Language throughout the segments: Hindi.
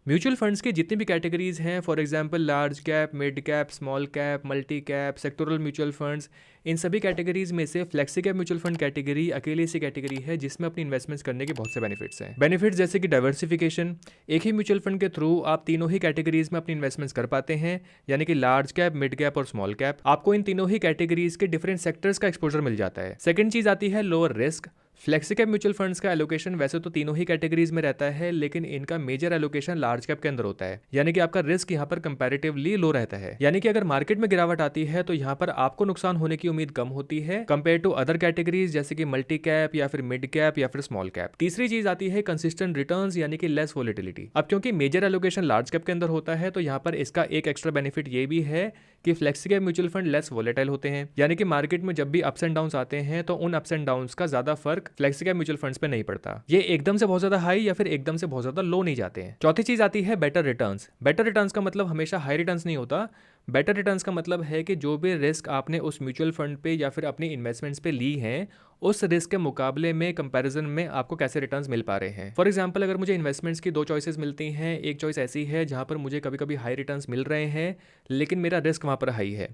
म्यूचुअल फंड्स की जितनी भी कैटेगरीज हैं, for example large cap, mid cap, small cap, multi cap, sectoral mutual funds, इन सभी कैटेगरीज में से flexi cap mutual fund category अकेली ऐसी कैटेगरी है जिसमें अपनी इन्वेस्टमेंट्स करने के बहुत से बेनिफिट्स हैं। बेनिफिट्स जैसे कि डाइवर्सिफिकेशन, एक ही म्यूचुअल फंड के थ्रू आप तीनों ही कैटेगरीज में अपनी इन्वेस्टमेंट्स कर पाते हैं, यानी कि लार्ज कैप, मिड कैप और स्मॉल कैप। आपको इन तीनों ही कैटेगरीज के डिफरेंट सेक्टर्स का एक्सपोजर मिल जाता है। सेकंड चीज आती है lower risk. Flexi cap mutual funds का एलोकेशन वैसे तो तीनों ही कैटेगरीज में रहता है, लेकिन इनका मेजर एलोकेशन लार्ज कैप के अंदर होता है, यानी कि आपका रिस्क यहाँ पर कंपैरेटिवली लो रहता है। यानी कि अगर मार्केट में गिरावट आती है तो यहाँ पर आपको नुकसान होने की उम्मीद कम होती है कंपेयर टू अदर कैटेगरीज जैसे कि मल्टी कैप या फिर मिड कैप या फिर स्मॉल कैप। तीसरी चीज आती है कंसिस्टेंट रिटर्न्स, यानी कि लेस वोलेटिलिटी। अब क्योंकि मेजर एलोकेशन लार्ज कैप के अंदर होता है तो यहाँ पर इसका एक एक्स्ट्रा बेनिफिट ये भी है कि flexi cap mutual fund less volatile होते हैं, यानी कि मार्केट में जब भी अप्स एंड डाउन्स आते हैं तो उन अप्स एंड डाउन्स का ज्यादा फर्क फ्लेक्सी कैप म्यूचुअल फंड्स पे नहीं पड़ता। ये एकदम से बहुत ज्यादा हाई या फिर एकदम से बहुत ज्यादा लो नहीं जाते हैं। चौथी चीज आती है बेटर रिटर्न्स। बेटर रिटर्न्स का मतलब हमेशा हाई रिटर्न्स नहीं होता। बेटर रिटर्न्स का मतलब है कि जो भी रिस्क आपने उस म्यूचुअल फंड पे या फिर अपनी इन्वेस्टमेंट्स पे ली हैं, उस रिस्क के मुकाबले में कंपैरिजन में आपको कैसे रिटर्न्स मिल पा रहे हैं। फॉर एग्जांपल, अगर मुझे इन्वेस्टमेंट्स की दो चॉइसेस मिलती हैं, एक चॉइस ऐसी है जहां पर मुझे कभी कभी हाई रिटर्न्स मिल रहे हैं लेकिन मेरा रिस्क वहां पर हाई है,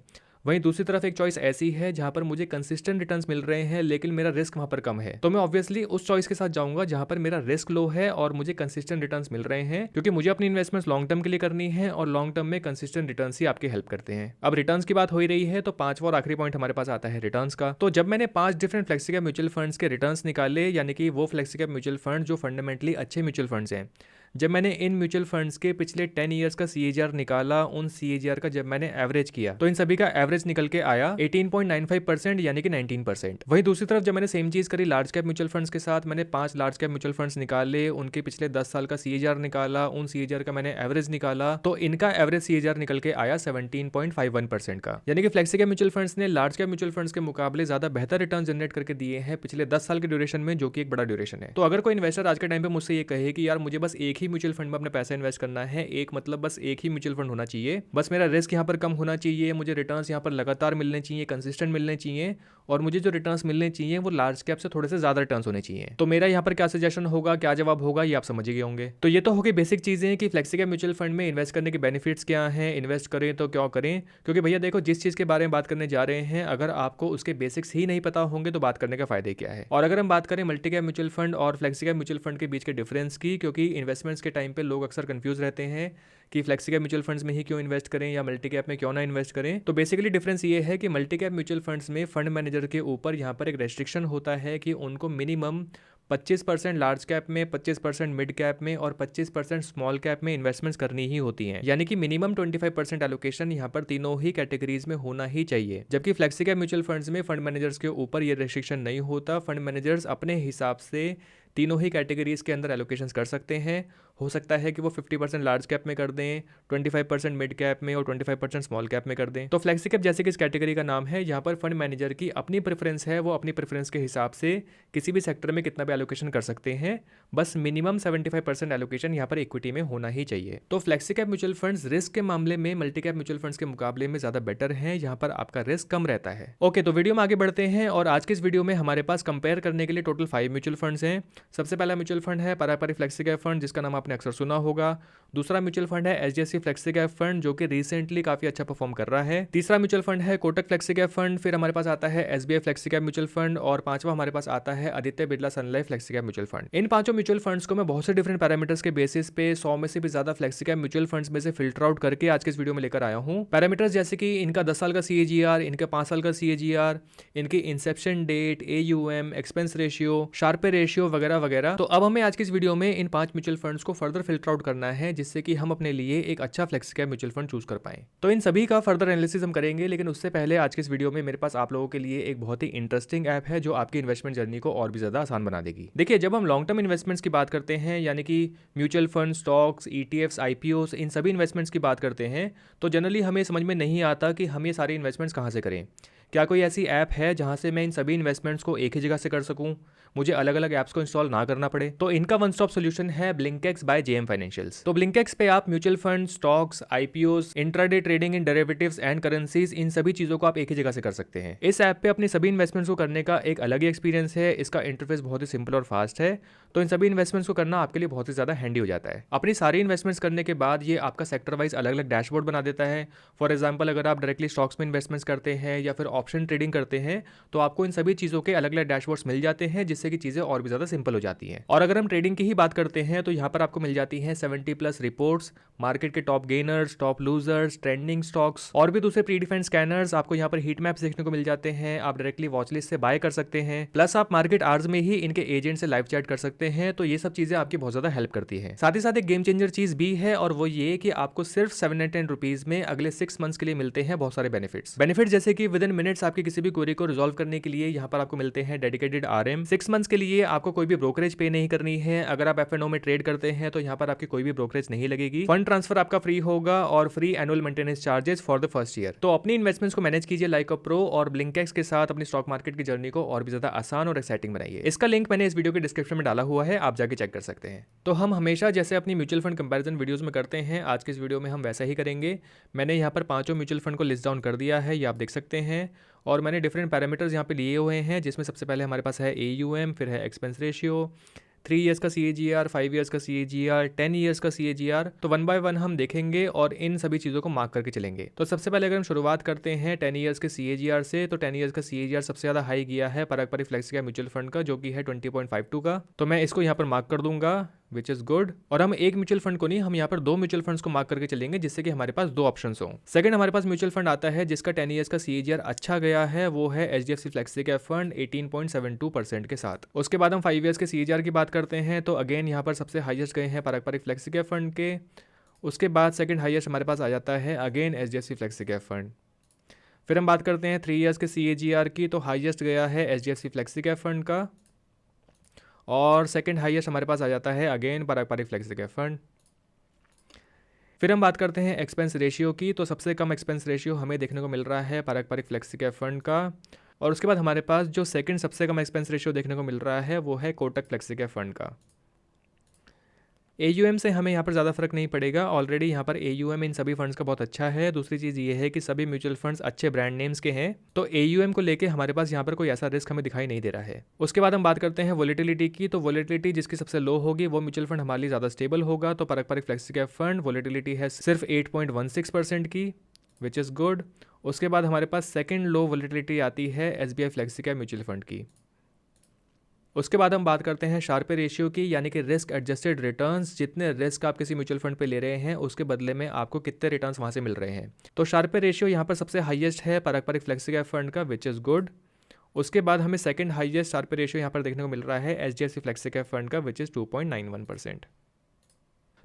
वहीं दूसरी तरफ एक चॉइस ऐसी है जहां पर मुझे कंसिस्टेंट रिटर्न्स मिल रहे हैं लेकिन मेरा रिस्क वहां पर कम है, तो मैं ऑब्वियसली उस चॉइस के साथ जाऊंगा जहां पर मेरा रिस्क लो है और मुझे कंसिस्टेंट रिटर्न्स मिल रहे हैं, क्योंकि मुझे अपनी इन्वेस्टमेंट्स लॉन्ग टर्म के लिए करनी है और लॉन्ग टर्म में कंसिस्टेंट रिटर्न्स ही आपकी हेल्प करते हैं। अब रिटर्न्स की बात हो ही रही है तो पांचवा और आखिरी पॉइंट हमारे पास आता है रिटर्न्स का। तो जब मैंने 5 different flexi cap mutual funds के रिटर्न्स निकाले, यानी कि वो फ्लेक्सी कैप म्यूचुअल फंड जो फंडामेंटली अच्छे म्यूचुअल फंड्स हैं, जब मैंने इन म्यूचुअल फंड्स के पिछले 10 ईयर्स का सीएजीआर निकाला, उन सीएजीआर का जब मैंने एवरेज किया तो इन सभी का एवरेज निकल के आया 18.95%, यानी कि 19%। वहीं दूसरी तरफ जब मैंने सेम चीज करी लार्ज कैप म्यूचुअल फंड्स के साथ, मैंने 5 लार्ज कैप म्यूचुअल फंड्स निकाले, उनके पिछले 10 साल का सीएजीआर निकाला, उन सीएजीआर का मैंने एवरेज निकाला, तो इनका एवरेज सीएजीआर निकल के आया 17.51% का। यानी कि फ्लेक्सी कैप म्यूचुअल फंड्स ने लार्ज कैप म्यूचुअल फंड्स के मुकाबले ज्यादा बेहतर रिटर्न जनरेट करके दिए हैं पिछले 10 साल के ड्यूरेशन में, जो कि एक बड़ा ड्यूरेशन है। तो अगर कोई इन्वेस्टर आज के टाइम पे मुझसे ये कहे कि यार मुझे बस एक ही म्यूचुअल फंड में अपना पैसा इन्वेस्ट करना है, एक मतलब बस एक ही म्यूचुअल फंड होना चाहिए, बस मेरा रिस्क यहाँ पर कम होना चाहिए, मुझे रिटर्न्स यहाँ पर लगातार मिलने चाहिए, कंसिस्टेंट मिलने चाहिए, और मुझे जो रिटर्न्स मिलने चाहिए वो लार्ज कैप से थोड़े से ज्यादा रिटर्न्स होने चाहिए, तो मेरा यहाँ पर क्या सजेशन होगा, क्या जवाब होगा, ये आप समझ ही गए होंगे। तो ये तो हो गई बेसिक चीजें कि फ्लेक्सी कैप म्यूचुअल फंड में इन्वेस्ट करने के बेनिफिट्स क्या हैं, इन्वेस्ट करें तो क्या करें, क्योंकि भैया देखो जिस चीज के बारे में बात करने जा रहे हैं अगर आपको उसके बेसिक्स ही नहीं पता होंगे तो बात करने का फायदा क्या है। और अगर हम बात करें मल्टी कैप म्यूचुअल फंड और फ्लेक्सी कैप म्यूचुअल फंड के बीच के डिफरेंस की, क्योंकि इन्वेस्टमेंट्स के टाइम पे लोग अक्सर कंफ्यूज रहते हैं कि फ्लेक्सी कैप म्यूचुअल फंड्स में ही क्यों इन्वेस्ट करें या मल्टी कैप में क्यों ना इन्वेस्ट करें। तो बेसिकली डिफरेंस ये है कि मल्टी कैप म्यूचुअल फंड्स में फंड मैनेजर के ऊपर यहाँ पर एक रेस्ट्रिक्शन होता है कि उनको मिनिमम 25% लार्ज कैप में, 25% मिड कैप में और 25% स्मॉल कैप में इन्वेस्टमेंट्स करनी ही होती हैं, यानी कि मिनिमम 25% एलोकेशन यहाँ पर तीनों ही कैटेगरीज में होना ही चाहिए। जबकि फ्लेक्सी कैप म्यूचुअल फंड्स में फंड मैनेजर्स के ऊपर ये रेस्ट्रिक्शन नहीं होता, फंड मैनेजर्स अपने हिसाब से तीनों ही कैटेगरीज के अंदर एलोकेशंस कर सकते हैं। हो सकता है कि वो 50% लार्ज कैप में कर दें, 25% मिड कैप में और 25% स्मॉल कैप में कर दें। तो फ्लेक्सी कैप जैसे कि इस कैटेगरी का नाम है, यहाँ पर फंड मैनेजर की अपनी प्रेफरेंस है, वो अपनी प्रेफरेंस के हिसाब से किसी भी सेक्टर में कितना भी एलोकेशन कर सकते हैं, बस मिनिमम 75% एलोकेशन यहाँ पर इक्विटी में होना ही चाहिए। तो flexi cap mutual funds risk के मामले में मल्टी कैप म्यूचुअल फंड्स के मुकाबले में ज्यादा बेटर है, यहाँ पर आपका रिस्क कम रहता है। ओके, तो वीडियो में आगे बढ़ते हैं और आज के इस वीडियो में हमारे पास कंपेयर करने के लिए टोटल 5 म्यूचुअल फंड्स हैं। सबसे पहला म्यूचुअल फंड है पारापारी फ्लेक्सी कैप फंड, जिसका नाम आपने अक्सर सुना होगा। दूसरा म्यूचुअल फंड है एचडीएफसी फ्लेक्सी कैप फंड, जो कि रिसेंटली काफी अच्छा परफॉर्म कर रहा है। तीसरा म्यूचुअल फंड है कोटक फ्लेक्सी कैप फंड, फिर हमारे पास आता है SBI flexi cap mutual fund, और पांचवा हमारे पास आता है Aditya Birla sun life flexi cap mutual fund. इन पांचों म्यूचुअल फंड्स को मैं बहुत से डिफरेंट पैरामीटर्स के बेसिस पे 100 में से भी ज्यादा फ्लेक्सी कैप म्यूचुअल फंड्स में से फिल्टर आउट करके आज के इस वीडियो में लेकर आया हूं। पैरामीटर्स जैसे कि इनका 10 साल का सीएजीआर, इनका 5 साल का सीएजीआर, इनकी inception date, AUM, expense ratio, Sharpe ratio वगैरह वगैरह। तो अब हमें आज की इस वीडियो में इन 5 म्यूचुअल फंड्स को फर्दर फिल्टर आउट करना है, जिससे कि हम अपने लिए एक अच्छा flexi cap mutual fund choose कर पाएं। तो इन सभी का फर्दर एनालिसिस हम करेंगे, लेकिन उससे पहले आज के इस वीडियो में मेरे पास आप लोगों के लिए एक बहुत ही इंटरेस्टिंग ऐप है जो आपकी इन्वेस्टमेंट जर्नी को और भी ज्यादा आसान बना देगी। देखिए, जब हम लॉन्ग टर्म इन्वेस्टमेंट्स की बात करते हैं, यानी कि mutual fund, stocks, ETFs, IPOs, इन सभी इन्वेस्टमेंट्स की बात करते हैं, तो जनरली हमें समझ में नहीं आता कि हम ये सारे इन्वेस्टमेंट्स कहाँ से करें। क्या कोई ऐसी ऐप है जहां से मैं इन सभी इन्वेस्टमेंट्स को एक ही जगह से कर सकूं? मुझे अलग अलग ऐप्स को इंस्टॉल ना करना पड़े। तो इनका वन स्टॉप सोल्यूशन है ब्लिंकेक्स बाय जेएम फाइनेंशियल्स। तो ब्लिंकेक्स पे आप mutual fund, stocks, IPOs, intraday trading in derivatives and currencies, इन सभी चीजों को आप एक ही जगह से कर सकते हैं। इस ऐप पे अपनी सभी इन्वेस्टमेंट्स को करने का एक अलग ही एक्सपीरियंस है। इसका इंटरफेस बहुत ही सिंपल और फास्ट है, तो इन सभी इन्वेस्टमेंट्स को करना आपके लिए बहुत ही ज्यादा हैंडी हो जाता है। अपनी सारी इन्वेस्टमेंट्स करने के बाद ये आपका सेक्टर वाइज अलग अलग डैशबोर्ड बना देता है। फॉर एग्जाम्पल, अगर आप डायरेक्टली स्टॉक्स में इन्वेस्टमेंट्स करते हैं या फिर ऑप्शन ट्रेडिंग करते हैं तो आपको इन सभी चीज़ों के अलग अलग डैशबोर्ड्स मिल जाते हैं, जिससे कि चीज़ें और भी ज़्यादा सिंपल हो जाती हैं। और अगर हम ट्रेडिंग की ही बात करते हैं तो यहाँ पर आपको मिल जाती हैं 70+ रिपोर्ट्स, मार्केट के top gainers, top losers, trending stocks और भी दूसरे प्री डिफाइंड स्कैनर्स। आपको यहाँ पर हीट मैप्स देखने को मिल जाते हैं। आप डायरेक्टली वॉच लिस्ट से बाय कर सकते हैं, प्लस आप मार्केट आवर्स में ही इनके एजेंट से लाइव चैट कर सकते हैं। तो ये सब चीज़ें आपकी बहुत ज़्यादा हेल्प करती है। साथ ही साथ एक गेम चेंजर चीज़ भी है, और वो ये कि आपको सिर्फ 710 रुपीज़ में अगले 6 मंथ्स के लिए मिलते हैं बहुत सारे बेनिफिट्स जैसे कि विद इन मिनट्स आपकी किसी भी क्वेरी को रिजॉल्व करने के लिए यहाँ पर आपको मिलते हैं डेडिकेटेड आरएम। 6 मंथ्स के लिए आपको कोई भी ब्रोकरेज पे नहीं करनी है। अगर आप एफएनओ में ट्रेड करते हैं तो यहाँ पर आपकी कोई भी ब्रोकरेज नहीं लगेगी। फंड ट्रांसफर आपका फ्री होगा और free annual maintenance charges for the first year. तो अपनी इन्वेस्टमेंट्स को मैनेज कीजिए लाइक अ प्रो, और ब्लिंकेक्स के साथ अपनी स्टॉक मार्केट की जर्नी को और भी ज्यादा आसान और एक्साइटिंग बनाइए। इसका लिंक मैंने इस वीडियो के डिस्क्रिप्शन में डाला हुआ है, आप जाके चेक कर सकते हैं। तो हम हमेशा जैसे अपनी म्यूचुअल फंड कंपैरिजन वीडियोस में करते हैं, आज के इस वीडियो में हम वैसा ही करेंगे। मैंने यहाँ पर 5 म्यूचुअल फंड को लिस्ट डाउन कर दिया है, ये आप देख सकते हैं। और मैंने डिफरेंट पैरामीटर्स यहाँ पे लिए हुए हैं, जिसमें सबसे पहले हमारे पास है AUM, फिर है एक्सपेंस रेशियो, 3 ईयर्स का CAGR, 5 ईयर्स का CAGR, 10 ईयर्स का CAGR। तो 1 बाय 1 हम देखेंगे और इन सभी चीज़ों को मार्क करके चलेंगे। तो सबसे पहले अगर हम शुरुआत करते हैं 10 ईयर्स के CAGR से, तो 10 ईयर्स का CAGR सबसे ज़्यादा हाई गया है पराग पारी फ्लेक्सिका म्यूचुअल फंड का, जो कि है 20.52 का। तो मैं इसको यहाँ पर मार्क कर दूंगा, विच इज गुड। और हम एक म्यूचुअल फंड को नहीं, हम यहाँ पर 2 म्यूचुअल फंड्स को मार्क करके चलेंगे, जिससे कि हमारे पास 2 ऑप्शंस हों। सेकंड हमारे पास म्यूचुअल फंड आता है जिसका 10 ईयर्स का CAGR अच्छा गया है, वो है HDFC फ्लेक्सिका फंड 18.72% के साथ। उसके बाद हम 5 ईयर्स के CAGR की बात करते हैं, तो अगेन यहाँ पर सबसे हाईएस्ट गए हैं पराग पारी फ्लेक्सिका फंड के। उसके बाद सेकंड हाईएस्ट हमारे पास आ जाता है अगेन HDFC फ्लेक्सिका फंड। फिर हम बात करते हैं 3 ईयर्स के CAGR की, तो हाईएस्ट गया है HDFC फ्लेक्सिका फंड का, और सेकंड हाईएस्ट हमारे पास आ जाता है अगेन पराग पारी फ्लेक्सिका फंड। फिर हम बात करते हैं एक्सपेंस रेशियो की, तो सबसे कम एक्सपेंस रेशियो हमें देखने को मिल रहा है पराग पारी फ्लेक्सिका फंड का। और उसके बाद हमारे पास जो सेकंड सबसे कम एक्सपेंस रेशियो देखने को मिल रहा है वो है कोटक फ्लेक्सिका फंड का। AUM से हमें यहाँ पर ज़्यादा फर्क नहीं पड़ेगा, ऑलरेडी यहाँ पर AUM इन सभी फंड्स का बहुत अच्छा है। दूसरी चीज़ ये है कि सभी म्यूचुअल फंड्स अच्छे ब्रांड नेम्स के हैं, तो AUM को लेके हमारे पास यहाँ पर कोई ऐसा रिस्क हमें दिखाई नहीं दे रहा है। उसके बाद हम बात करते हैं वोलेटिलिटी की, तो वोलेटिलिटी जिसकी सबसे लो होगी वो म्यूचुअल फंड हमारे लिए ज़्यादा स्टेबल होगा। तो पराग पारी फ्लेक्सिका फंड वोलेटिलिटी है सिर्फ 8.16% की, विच इज़ गुड। उसके बाद हमारे पास सेकेंड लो वोलेटिलिटी आती है SBI फ्लेक्सिका म्यूचुअल फंड की। उसके बाद हम बात करते हैं शार्पे रेशियो की, यानी कि रिस्क एडजस्टेड रिटर्न्स। जितने रिस्क आप किसी म्यूचुअल फंड पे ले रहे हैं उसके बदले में आपको कितने रिटर्न्स वहाँ से मिल रहे हैं। तो शार्पे रेशियो यहाँ पर सबसे हाईएस्ट है पराग पारी फ्लेक्सिका फंड का, विच इज़ गुड। उसके बाद हमें सेकंड हाईएस्ट शार्पे रेशियो यहाँ पर देखने को मिल रहा है HDFC फ्लेक्सिका फंड का, विच इज़ 2.91%।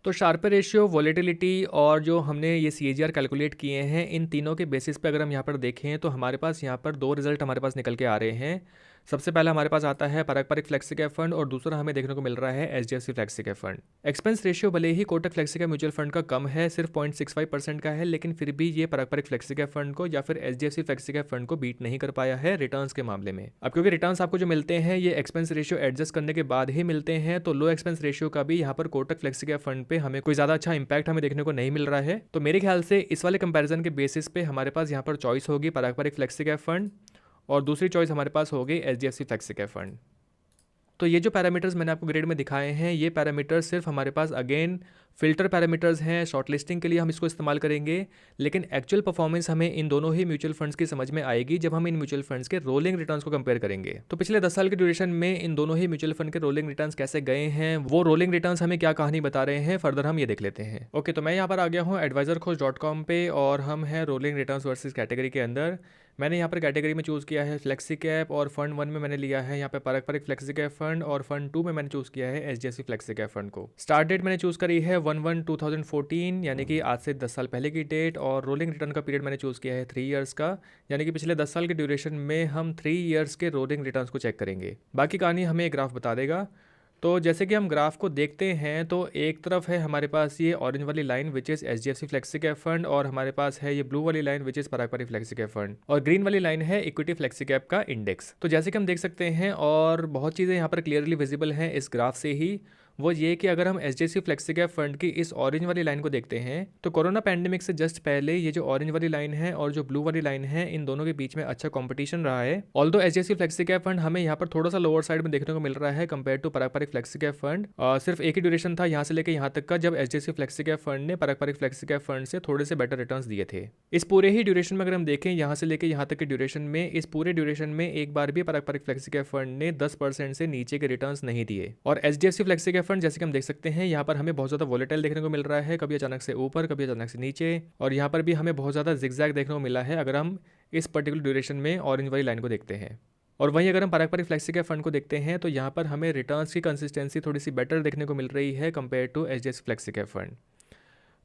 तो शार्पे रेशियो, वोलेटिलिटी और जो हमने ये CAGR कैलकुलेट किए हैं, इन तीनों के बेसिस पे अगर हम यहाँ पर देखें तो हमारे पास यहाँ पर 2 रिजल्ट हमारे पास निकल के आ रहे हैं। सबसे पहला हमारे पास आता है पराग पारी फ्लेक्सिका फंड, और दूसरा हमें देखने को मिल रहा है HDFC फ्लेक्सिका फंड। एक्सपेंस रेशियो भले ही कोटक फ्लेक्सिका म्यूचुअल फंड का कम है, सिर्फ 0.65% का है, लेकिन फिर भी ये पराग पारी फ्लेक्सिका फंड को या फिर HDFC फ्लेक्सिका फंड को बीट नहीं कर पाया है रिटर्न्स के मामले में। अब क्योंकि रिटर्न्स आपको जो मिलते हैं ये एक्सपेंस रेशियो एडजस्ट करने के बाद ही मिलते हैं, तो लो एक्सपेंस रेशियो का भी यहाँ पर कोटक फ्लेक्सिका फंड पे हमें कोई ज़्यादा अच्छा इंपैक्ट हमें देखने को नहीं मिल रहा है। तो मेरे ख्याल से इस वाले कंपैरिजन के बेसिस पे हमारे पास यहाँ पर चॉइस होगी पराग पारी फ्लेक्सिका फंड, और दूसरी चॉइस हमारे पास होगी HDFC फ्लेक्सिका फंड। तो ये जो पैरामीटर्स मैंने आपको ग्रेड में दिखाए हैं, ये पैरामीटर्स सिर्फ हमारे पास अगेन फिल्टर पैरामीटर्स हैं। शॉर्ट लिस्टिंग के लिए हम इसको इस्तेमाल करेंगे, लेकिन एक्चुअल परफॉर्मेंस हमें इन दोनों ही म्यूचुअल फंड्स की समझ में आएगी जब हम इन म्यूचुअल फंड्स के रोलिंग रिटर्न्स को कंपेयर करेंगे। तो पिछले 10 साल के ड्यूरेशन में इन दोनों ही म्यूचुअल फंड के रोलिंग रिटर्न्स कैसे गए हैं, वो रोलिंग रिटर्न्स हमें क्या कहानी बता रहे हैं, फर्दर हम ये देख लेते हैं। ओके, तो मैं यहाँ पर आ गया हूँ advisorkhoज.com पे, और हम हैं रोलिंग रिटर्न्स वर्सेस कैटेगरी के अंदर। मैंने यहाँ पर कैटेगरी में चूज़ किया है फ्लेक्सी कैप, और फंड 1 में मैंने लिया है यहाँ पे पराग पारी फ्लेक्सिका फंड, और फंड 2 में मैंने चूज़ किया है HDFC फ्लेक्सिका फंड को। स्टार्ट डेट मैंने चूज़ करी है 1/1/2014, यानी कि आज से 10 साल पहले की डेट, और रोलिंग रिटर्न का पीरियड मैंने चूज़ किया है 3 ईयर्स का, यानी कि पिछले 10 साल के ड्यूरेशन में हम 3 ईयर्स के रोलिंग रिटर्न्स को चेक करेंगे। बाकी कहानी हमें ग्राफ बता देगा। तो जैसे कि हम ग्राफ को देखते हैं तो एक तरफ है हमारे पास ये ऑरेंज वाली line which is HDFC flexi cap fund, और हमारे पास है ये ब्लू वाली line which is Parag Parikh flexi cap fund, और ग्रीन वाली लाइन है इक्विटी फ्लेक्सी कैप का इंडेक्स। तो जैसे कि हम देख सकते हैं और बहुत चीज़ें यहाँ पर क्लियरली विजिबल हैं इस ग्राफ से ही, वो ये कि अगर हम एचडीएफसी फ्लेक्सी कैप फंड की इस ऑरेंज वाली लाइन को देखते हैं तो कोरोना पैंडेमिक से जस्ट पहले ये जो ऑरेंज वाली लाइन है और जो ब्लू वाली लाइन है, इन दोनों के बीच में अच्छा कंपटीशन रहा है। Although HDFC flexi cap fund हमें यहाँ पर थोड़ा सा लोअर साइड में देखने को मिल रहा है compare to Parag Parikh flexi cap fund. सिर्फ एक ही ड्यूरेशन था यहाँ से लेकर यहाँ तक का जब एचडीएफसी फ्लेक्सी कैप फंड ने पराग पारी फ्लेक्सी कैप फंड से थोड़े से बेटर रिटर्न्स दिए थे। इस पूरे ही ड्यूरेशन में अगर हम देखें यहाँ से लेकर यहाँ तक के ड्यूरेशन में, इस पूरे ड्यूरेशन में एक बार भी पराग पारी फ्लेक्सी कैप फंड ने 10% से नीचे के रिटर्न्स नहीं दिए। और एचडीएफसी फ्लेक्सी कैप फंड जैसे कि हम देख सकते हैं यहाँ पर हमें बहुत ज़्यादा वोलेटाइल देखने को मिल रहा है, कभी अचानक से ऊपर कभी अचानक से नीचे, और यहाँ पर भी हमें बहुत ज़्यादा जिगजैग देखने को मिला है अगर हम इस पर्टिकुलर ड्यूरेशन में ऑरेंज वाली लाइन को देखते हैं। और वहीं अगर हम पराग पारी फ्लेक्सी कैप फंड को देखते हैं तो यहाँ पर हमें रिटर्न्स की कंसिस्टेंसी थोड़ी सी बेटर देखने को मिल रही है compare to HDFC flexi cap fund.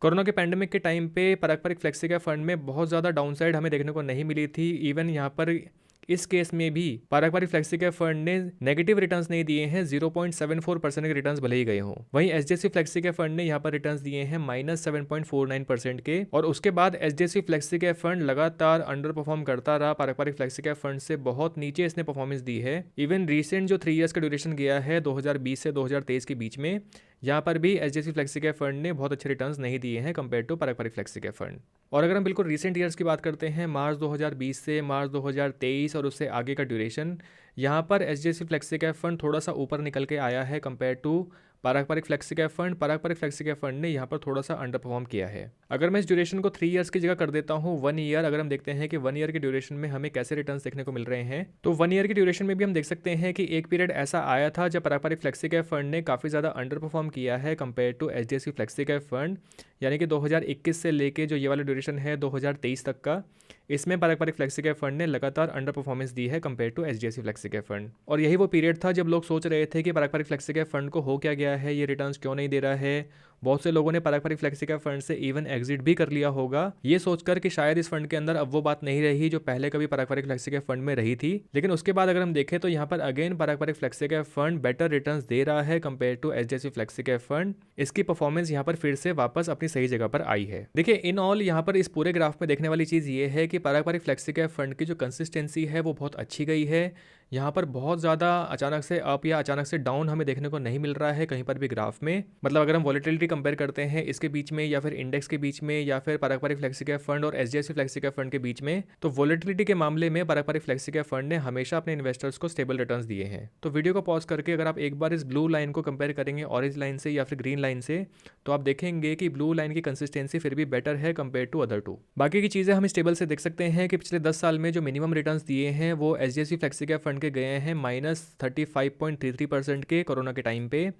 Corona के पैंडेमिक के टाइम पे Parag Parikh flexi cap fund में बहुत ज़्यादा डाउनसाइड हमें देखने को नहीं मिली थी। इवन यहाँ पर इस केस में भी पराग पारी फ्लेक्सी कैप फंड ने नेगेटिव रिटर्न्स नहीं दिए हैं, 0.74% के रिटर्न्स भले ही गए हों। वहीं एचडीएफसी फ्लेक्सी कैप फंड ने यहाँ पर रिटर्न्स दिए हैं -7.49% के, और उसके बाद एचडीएफसी फ्लेक्सी कैप फंड लगातार अंडर परफॉर्म करता रहा पराग पारी फ्लेक्सी कैप फंड से, बहुत नीचे इसने परफॉर्मेंस दी है। इवन रिसेंट जो 3 ईयर्स का ड्यूरेशन गया है 2020 से 2023 के बीच में, यहाँ पर भी एचडीएफसी फ्लेक्सी कैप फंड ने बहुत अच्छे रिटर्न्स नहीं दिए हैं compare to Parag Parikh flexi cap fund. और अगर हम बिल्कुल रिसेंट ईयर्स की बात करते हैं, मार्च 2020 से मार्च 2023 और उससे आगे का ड्यूरेशन, यहाँ पर एचडीएफसी फ्लेक्सी कैप फंड थोड़ा सा ऊपर निकल के आया है compare to Parag Parikh flexi cap fund. Parag Parikh flexi cap fund ने यहाँ पर थोड़ा सा अंडर परफॉर्म किया है। अगर मैं इस ड्यूरेशन को 3 ईयर्स की जगह कर देता हूँ 1 ईयर, अगर हम देखते हैं कि 1 ईयर के ड्यूरेशन में हमें कैसे रिटर्न्स देखने को मिल रहे हैं, तो 1 ईयर के ड्यूरेशन में भी हम देख सकते हैं कि एक पीरियड ऐसा आया था जब पराग पारी फ्लेक्सी कैप फंड ने काफ़ी ज़्यादा अंडर परफॉर्म किया है compare to HDFC flexi cap fund. यानी कि 2021 से लेके जो ये वाला ड्यूरेशन है 2023 तक का, इसमें पराग पारी फ्लेक्सी कैप फंड ने लगातार अंडर परफॉर्मेंस दी है compare to HDFC flexi cap fund. और यही वो पीरियड था जब लोग सोच रहे थे कि पराग पारी फ्लेक्सी कैप फंड को हो क्या गया है, ये रिटर्न्स क्यों नहीं दे रहा है। बहुत से लोगों ने पराग पारी फ्लेक्सी कैप फंड से इवन एग्जिट भी कर लिया होगा, ये सोचकर कि शायद इस फंड के अंदर अब वो बात नहीं रही जो पहले कभी पराग पारी फ्लेक्सी कैप फंड में रही थी। लेकिन उसके बाद अगर हम देखें तो यहाँ पर again Parag Parikh flexi cap fund better returns दे रहा है compare to HDFC flexi cap fund. इसकी परफॉर्मेंस यहाँ पर फिर से वापस अपनी सही जगह पर आई है। देखिए इन ऑल यहाँ पर इस पूरे ग्राफ में देखने वाली चीज़ ये है कि पराग पारी फ्लेक्सी कैप फंड की जो कंसिस्टेंसी है वो बहुत अच्छी गई है। यहाँ पर बहुत ज़्यादा अचानक से अप या अचानक से डाउन हमें देखने को नहीं मिल रहा है कहीं पर भी ग्राफ में। मतलब अगर हम वॉलेटिलिटी कंपेयर करते हैं इसके बीच में या फिर इंडेक्स के बीच में या फिर पराग पारी फ्लेक्सी कैप फंड और एचडीएफसी फ्लेक्सी कैप फंड के बीच में, तो वॉलेटिलिटी के मामले में पराग पारी फ्लेक्सी कैप फंड ने हमेशा अपने इन्वेस्टर्स को स्टेबल रिटर्न्स दिए हैं। तो वीडियो को पॉज करके अगर आप एक बार इस ब्लू लाइन को कंपेयर करेंगे ऑरेंज लाइन से या फिर ग्रीन लाइन से, तो आप देखेंगे कि ब्लू लाइन की कंसिस्टेंसी फिर भी बेटर है कंपेयर टू अदर टू। बाकी की चीज़ें हम इस टेबल से देख सकते हैं कि पिछले 10 साल में जो मिनिमम रिटर्न्स दिए हैं वो एचडीएफसी फ्लेक्सी कैप फंड के गए हैं -35.33% के कोरोना के टाइम पे,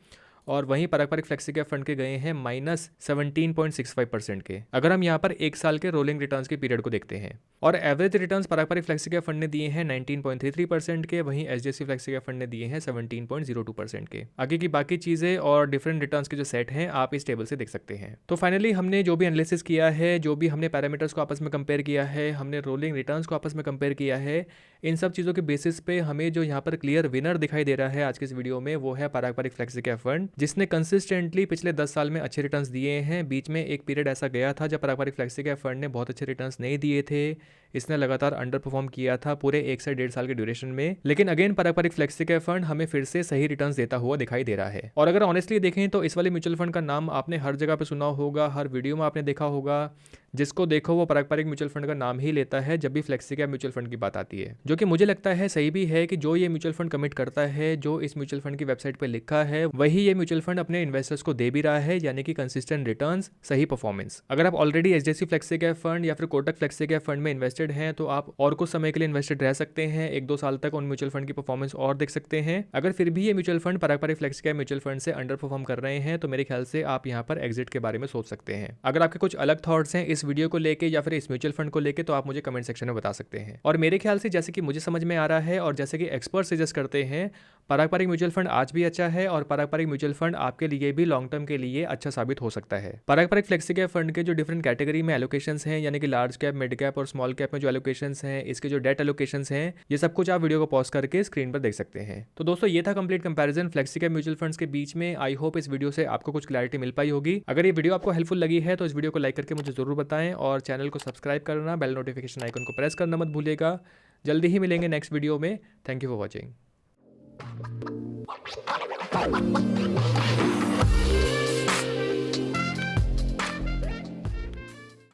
और वहीं पराग पारी फ्लेक्सी कैप फंड के गए हैं -17.65% के, अगर हम यहाँ पर 1 साल के रोलिंग रिटर्न्स के पीरियड को देखते हैं। और एवरेज रिटर्न्स पराग पारी फ्लेक्सी कैप फंड ने दिए हैं 19.33% के, वहीं एचडीएफसी फ्लेक्सी कैप फंड ने दिए हैं 17.02% के। आगे की बाकी चीज़ें और डिफरेंट रिटर्न्स के जो सेट हैं आप इस टेबल से देख सकते हैं। तो फाइनली हमने जो भी एनालिसिस किया है, जो भी हमने पैरामीटर्स को आपस में कंपेयर किया है, हमने रोलिंग रिटर्न्स को आपस में कंपेयर किया है, इन सब चीज़ों के बेसिस पे हमें जो यहाँ पर क्लियर विनर दिखाई दे रहा है आज के इस वीडियो में, वो है पराग पारी फ्लेक्सी कैप फंड, जिसने कंसिस्टेंटली पिछले 10 साल में अच्छे रिटर्न्स दिए हैं। बीच में एक पीरियड ऐसा गया था जब पराग पारी फ्लेक्सी कैप फंड ने बहुत अच्छे रिटर्न्स नहीं दिए थे, इसने लगातार अंडर परफॉर्म किया था पूरे 1 से 1.5 साल के ड्यूरेशन में। लेकिन again Parag Parikh flexi cap fund हमें फिर से सही रिटर्न्स देता हुआ दिखाई दे रहा है। और अगर ऑनेस्टली देखें तो इस वाले म्यूचुअल फंड का नाम आपने हर जगह पे सुना होगा, हर वीडियो में आपने देखा होगा, जिसको देखो वो पराग पारी म्यूचुअल फंड का नाम ही लेता है जब भी फ्लेक्सी कैप म्यूचुअल फंड की बात आती है। जो कि मुझे लगता है सही भी है कि जो ये म्यूचुअल फंड कमिट करता है, जो इस म्यूचुअल फंड की वेबसाइट पे लिखा है, वही ये म्यूचुअल फंड अपने इन्वेस्टर्स को दे भी रहा है, यानी कि कंसिस्टेंट रिटर्न्स, सही परफॉर्मेंस। अगर आप already HDFC flexi cap fund या फिर कोटक फ्लेक्सी कैप फंड में इन्वेस्टेड हैं तो आप और कुछ समय के लिए इन्वेस्टेड रह सकते हैं, 1-2 साल तक उन म्यूचुअल फंड की परफॉर्मेंस और देख सकते हैं। अगर फिर भी ये म्यूचुअल फंड पराग Parikh flexi cap mutual fund से अंडर परफॉर्म कर रहे हैं तो मेरे ख्याल से आप यहाँ पर एग्जिट के बारे में सोच सकते हैं। अगर आपके कुछ अलग थॉट्स हैं इस वीडियो को लेके या फिर इस म्यूचुअल फंड को लेके तो आप मुझे कमेंट सेक्शन में बता सकते हैं। और मेरे ख्याल से जैसे कि मुझे समझ में आ रहा है और जैसे कि एक्सपर्ट सजेस्ट करते हैं, पारंपरिक म्यूचुअल फंड आज भी अच्छा है और पारंपरिक म्यूचुअल फंड आपके लिए भी लॉन्ग टर्म के लिए अच्छा साबित हो सकता है। पारंपरिक फ्लेक्सी कैप फंड के जो डिफरेंट कैटेगरी में एलोकेशंस हैं, यानी कि लार्ज कैप, मिड कैप और स्मॉल कैप में जो एलोकेशंस हैं, इसके जो डेट एलोकेशंस हैं, ये सब कुछ आप वीडियो को पॉज करके स्क्रीन पर देख सकते हैं। तो दोस्तों ये था complete comparison flexi cap mutual funds के बीच में। आई होप इस वीडियो से आपको कुछ क्लैरिटी मिल पाई होगी। अगर ये वीडियो आपको हेल्पफुल लगी है तो इस वीडियो को लाइक करके मुझे जरूर बताएं और चैनल को सब्सक्राइब करना, बेल नोटिफिकेशन आइकन को प्रेस करना मत भूलिएगा। जल्दी ही मिलेंगे नेक्स्ट वीडियो में। Thank you for watching.